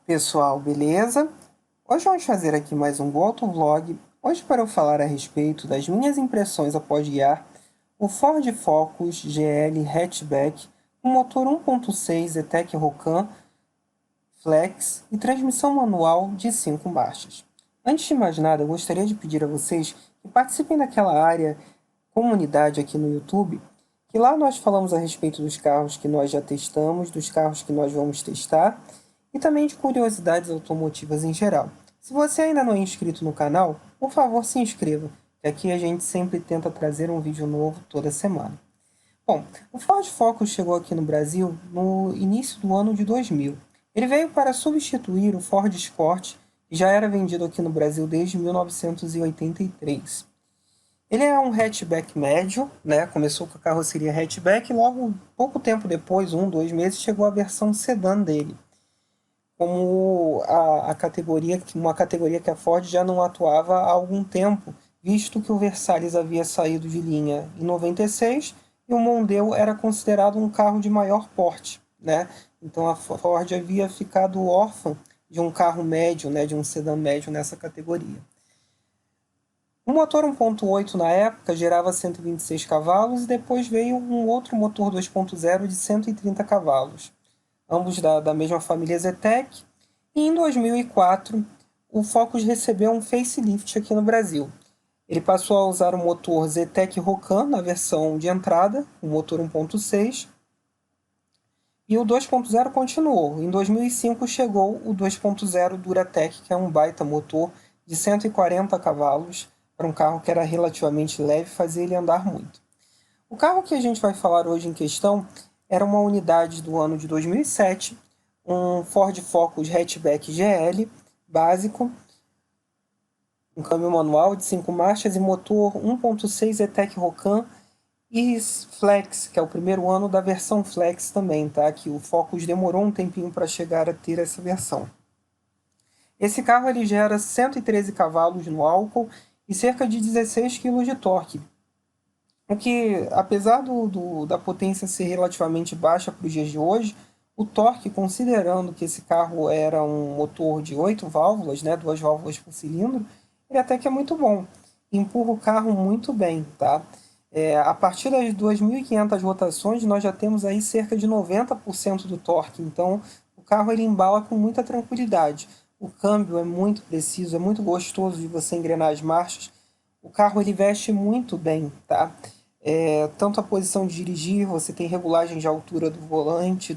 Pessoal, beleza? Hoje vamos fazer aqui mais um autovlog. Hoje para eu falar a respeito das minhas impressões após guiar o Ford Focus GL Hatchback com motor 1.6 Zetec Rocan Flex e transmissão manual de 5 marchas. Antes de mais nada, eu gostaria de pedir a vocês que participem daquela área comunidade aqui no YouTube, que lá nós falamos a respeito dos carros que nós já testamos, dos carros que nós vamos testar e também de curiosidades automotivas em geral. Se você ainda não é inscrito no canal, por favor se inscreva, que aqui a gente sempre tenta trazer um vídeo novo toda semana. Bom, o Ford Focus chegou aqui no Brasil no início do ano de 2000. Ele veio para substituir o Ford Escort, que já era vendido aqui no Brasil desde 1983. Ele é um hatchback médio, né? Começou com a carroceria hatchback e logo, pouco tempo depois, 2 meses, chegou a versão sedã dele. Como uma categoria que a Ford já não atuava há algum tempo, visto que o Versalhes havia saído de linha em 96 e o Mondeo era considerado um carro de maior porte, né? Então a Ford havia ficado órfã de um carro médio, né, de um sedã médio nessa categoria. O motor 1.8 na época gerava 126 cavalos e depois veio um outro motor 2.0 de 130 cavalos, ambos da mesma família Zetec, e em 2004 o Focus recebeu um facelift aqui no Brasil. Ele passou a usar o motor Zetec Rocan na versão de entrada, o motor 1.6, e o 2.0 continuou. Em 2005 chegou o 2.0 Duratec, que é um baita motor de 140 cavalos, para um carro que era relativamente leve, fazia ele andar muito. O carro que a gente vai falar hoje em questão era uma unidade do ano de 2007, um Ford Focus Hatchback GL básico, um câmbio manual de 5 marchas e motor 1.6 Zetec Rocan e Flex, que é o primeiro ano da versão Flex também, tá? Que o Focus demorou um tempinho para chegar a ter essa versão. Esse carro ele gera 113 cavalos no álcool e cerca de 16 kg de torque. O que, apesar da potência ser relativamente baixa para os dias de hoje, o torque, considerando que esse carro era um motor de 8 válvulas, né, 2 válvulas por cilindro, ele até que é muito bom. Empurra o carro muito bem, tá? A partir das 2.500 rotações, nós já temos aí cerca de 90% do torque. Então, o carro ele embala com muita tranquilidade. O câmbio é muito preciso, é muito gostoso de você engrenar as marchas. O carro ele veste muito bem, tá? Tanto a posição de dirigir, você tem regulagem de altura do volante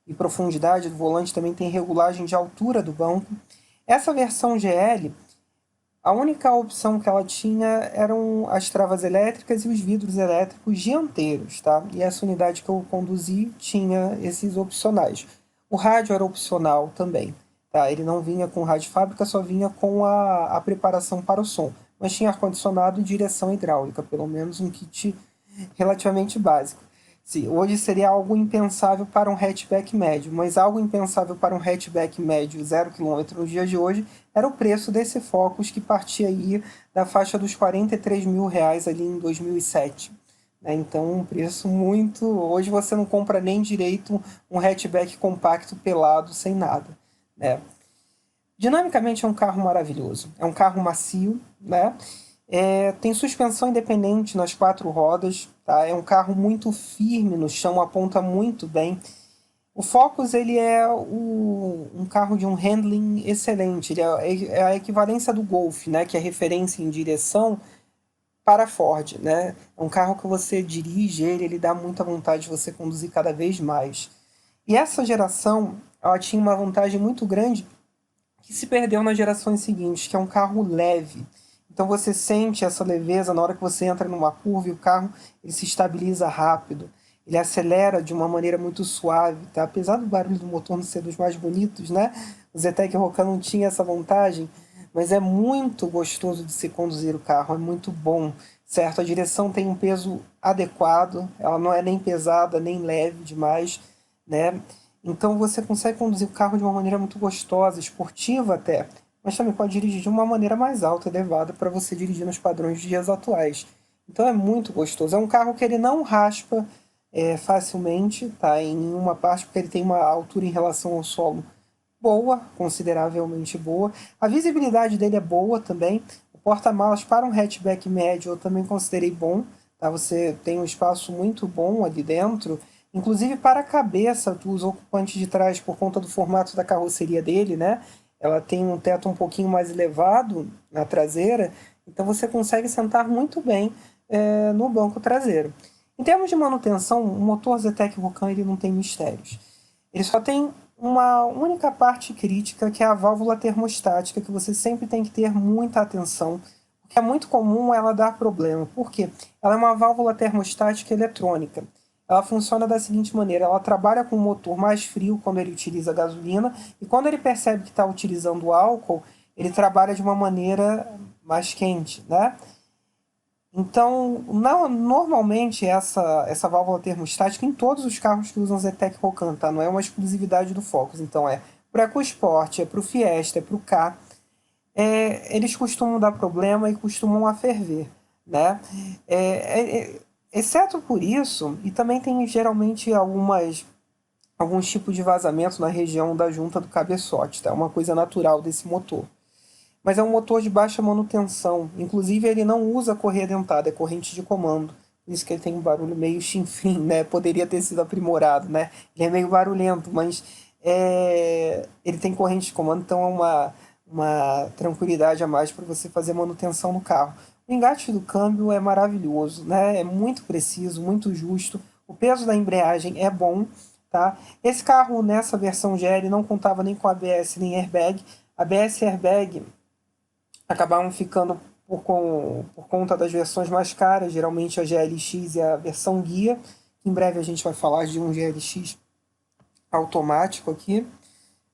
e profundidade do volante, também tem regulagem de altura do banco. Essa versão GL, a única opção que ela tinha eram as travas elétricas e os vidros elétricos dianteiros, tá? E essa unidade que eu conduzi tinha esses opcionais. O rádio era opcional também, tá? Ele não vinha com rádio de fábrica, só vinha com a preparação para o som. Mas tinha ar-condicionado e direção hidráulica, pelo menos um kit relativamente básico. Sim, hoje seria algo impensável para um hatchback médio, mas algo impensável para um hatchback médio 0 km nos dias de hoje era o preço desse Focus que partia aí da faixa dos R$ 43.000 ali em 2007. Então um preço muito... Hoje você não compra nem direito um hatchback compacto pelado sem nada, né? Dinamicamente é um carro maravilhoso, é um carro macio, né? Tem suspensão independente nas 4 rodas, tá? É um carro muito firme no chão, aponta muito bem. O Focus ele é um carro de um handling excelente, ele é a equivalência do Golf, né? Que é referência em direção para a Ford, né? É um carro que você dirige ele dá muita vontade de você conduzir cada vez mais. E essa geração, ela tinha uma vantagem muito grande que se perdeu nas gerações seguintes, que é um carro leve. Então você sente essa leveza na hora que você entra numa curva e o carro ele se estabiliza rápido. Ele acelera de uma maneira muito suave, tá? Apesar do barulho do motor não ser dos mais bonitos, né? O Zetec Rocan não tinha essa vantagem, mas é muito gostoso de se conduzir o carro, é muito bom, certo? A direção tem um peso adequado, ela não é nem pesada, nem leve demais, né? Então você consegue conduzir o carro de uma maneira muito gostosa, esportiva até, mas também pode dirigir de uma maneira mais alta, elevada, para você dirigir nos padrões de dias atuais. Então é muito gostoso. É um carro que ele não raspa facilmente, tá? Em nenhuma parte, porque ele tem uma altura em relação ao solo boa, consideravelmente boa. A visibilidade dele é boa também. O porta-malas para um hatchback médio eu também considerei bom. Tá? Você tem um espaço muito bom ali dentro. Inclusive para a cabeça dos ocupantes de trás, por conta do formato da carroceria dele, né? Ela tem um teto um pouquinho mais elevado na traseira, então você consegue sentar muito bem no banco traseiro. Em termos de manutenção, o motor Zetec Vulcan ele não tem mistérios. Ele só tem uma única parte crítica, que é a válvula termostática, que você sempre tem que ter muita atenção, porque é muito comum ela dar problema. Por quê? Ela é uma válvula termostática eletrônica. Ela funciona da seguinte maneira: ela trabalha com o motor mais frio quando ele utiliza gasolina, e quando ele percebe que está utilizando álcool, ele trabalha de uma maneira mais quente, né? Então, normalmente essa válvula termostática em todos os carros que usam Zetec Rocan, tá? Não é uma exclusividade do Focus. Então é para o EcoSport, é para o Fiesta, é para o K. Eles costumam dar problema e costumam a ferver, né? Exceto por isso, e também tem geralmente alguns tipos de vazamento na região da junta do cabeçote, tá? É uma coisa natural desse motor. Mas é um motor de baixa manutenção. Inclusive, ele não usa correia dentada, é corrente de comando. Por isso que ele tem um barulho meio chinfrim, né? Poderia ter sido aprimorado, né? Ele é meio barulhento, mas ele tem corrente de comando, então é uma tranquilidade a mais para você fazer manutenção no carro. O engate do câmbio é maravilhoso, né? É muito preciso, muito justo. O peso da embreagem é bom, tá? Esse carro, nessa versão GL, não contava nem com ABS nem airbag. ABS e airbag acabaram ficando por conta das versões mais caras, geralmente a GLX e a versão guia. Em breve a gente vai falar de um GLX automático aqui.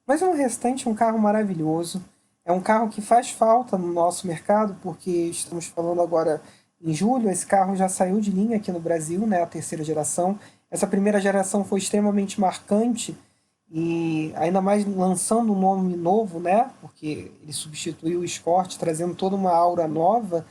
Mas no restante é um carro maravilhoso. É um carro que faz falta no nosso mercado, porque estamos falando agora em julho, esse carro já saiu de linha aqui no Brasil, né, a terceira geração. Essa primeira geração foi extremamente marcante e ainda mais lançando um nome novo, né? Porque ele substituiu o Escort, trazendo toda uma aura nova.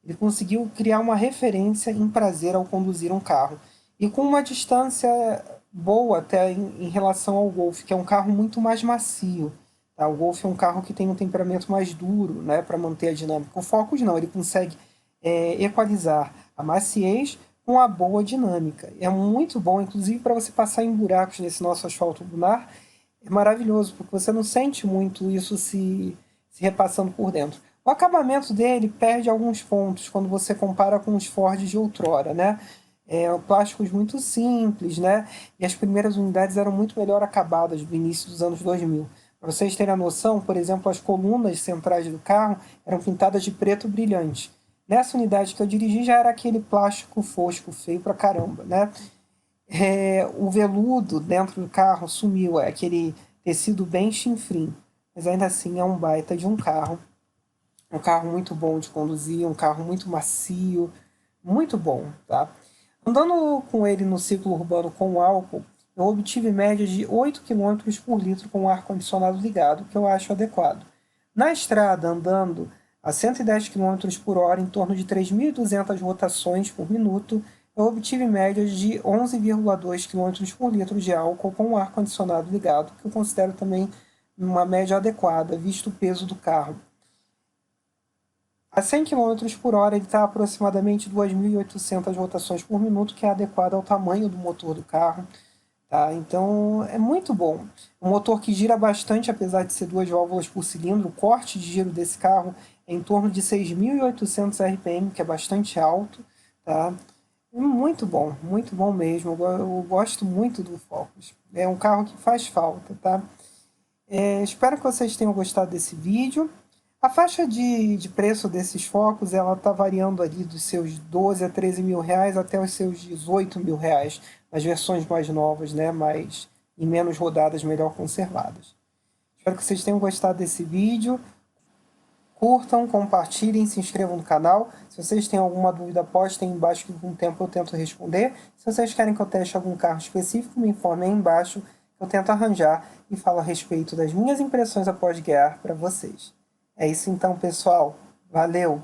Ele conseguiu criar uma referência em prazer ao conduzir um carro. E com uma distância boa até em relação ao Golf, que é um carro muito mais macio. Tá? O Golf é um carro que tem um temperamento mais duro, né, para manter a dinâmica. O Focus não, ele consegue equalizar a maciez com a boa dinâmica. É muito bom, inclusive para você passar em buracos nesse nosso asfalto lunar, é maravilhoso, porque você não sente muito isso se repassando por dentro. O acabamento dele perde alguns pontos quando você compara com os Ford de outrora, né? Plásticos muito simples, né? E as primeiras unidades eram muito melhor acabadas do início dos anos 2000. Para vocês terem a noção, por exemplo, as colunas centrais do carro eram pintadas de preto brilhante. Nessa unidade que eu dirigi já era aquele plástico fosco, feio pra caramba, né? O veludo dentro do carro sumiu, é aquele tecido bem chinfrim, mas ainda assim é um baita de um carro muito bom de conduzir, um carro muito macio, muito bom, tá? Andando com ele no ciclo urbano com álcool, eu obtive média de 8 km por litro com o ar-condicionado ligado, que eu acho adequado. Na estrada, andando a 110 km por hora, em torno de 3.200 rotações por minuto, eu obtive médias de 11,2 km por litro de álcool com o ar-condicionado ligado, que eu considero também uma média adequada, visto o peso do carro. A 100 km por hora ele está aproximadamente 2.800 rotações por minuto, que é adequado ao tamanho do motor do carro. Tá? Então é muito bom. Um motor que gira bastante, apesar de ser duas válvulas por cilindro. O corte de giro desse carro é em torno de 6.800 RPM, que é bastante alto. Tá? Muito bom mesmo. Eu gosto muito do Focus. É um carro que faz falta. Tá? Espero que vocês tenham gostado desse vídeo. A faixa de preço desses focos ela está variando ali dos seus 12 a 13 mil reais até os seus 18 mil reais, nas versões mais novas, né? Mais e menos rodadas, melhor conservadas. Espero que vocês tenham gostado desse vídeo. Curtam, compartilhem, se inscrevam no canal. Se vocês têm alguma dúvida, postem embaixo que com o tempo eu tento responder. Se vocês querem que eu teste algum carro específico, me informem aí embaixo que eu tento arranjar e falo a respeito das minhas impressões após guiar para vocês. É isso então, pessoal. Valeu!